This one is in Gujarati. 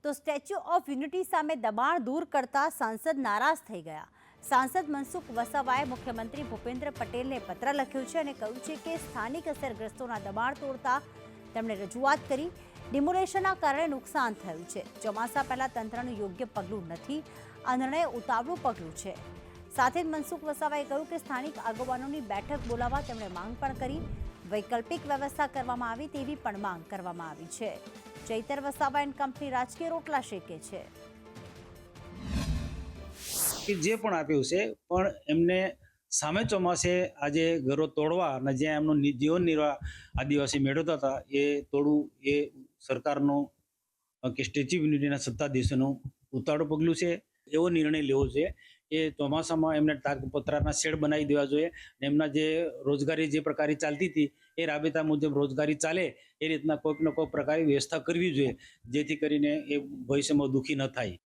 તો સ્ટેચ્યુ ઓફ યુનિટી સામે દબાણ દૂર કરતા સાંસદ નારાજ થઈ ગયા। સાંસદ મનસુખ વસાવાએ મુખ્યમંત્રી ભૂપેન્દ્ર પટેલને પત્ર લખ્યો છે અને કહ્યું છે કે સ્થાનિક અસરગ્રસ્તોના દબાણ તોડતા તેમણે રજૂઆત કરી। ડિમોલેશનના કારણે નુકસાન થયું છે। ચોમાસા પહેલા તંત્રનું યોગ્ય પગલું નથી। આ નિર્ણય ઉતાવળું પગલું છે। સાથે જ મનસુખ વસાવાએ કહ્યું કે સ્થાનિક આગેવાનોની બેઠક બોલાવવા તેમણે માંગ પણ કરી। વૈકલ્પિક વ્યવસ્થા કરવામાં આવી તેવી પણ માંગ કરવામાં આવી છે। ચૈતર વસાવા એન્ડ કંપની રાજકીય રોટલા શેકે છે। જે પણ આપ્યું છે પણ એમને સામે ચોમાસે આજે ઘરો તોડવા અને જ્યાં એમનો જીવન નિર્વાહ આદિવાસી મેળવતા હતા એ તોડવું એ સરકારનો કે સ્ટેચ્યુ ઓફ યુનિટીના સત્તાધીશોનું ઉતાવળું પગલું છે। એવો નિર્ણય લેવો છે એ ચોમાસામાં એમને તાગપત્રાના શેડ બનાવી દેવા જોઈએ। એમના જે રોજગારી જે પ્રકારે ચાલતી હતી એ રાબેતા મુજબ રોજગારી ચાલે એ રીતના કોઈક ને કોઈક પ્રકારે વ્યવસ્થા કરવી જોઈએ, જેથી કરીને એ ભવિષ્યમાં દુઃખી ન થાય।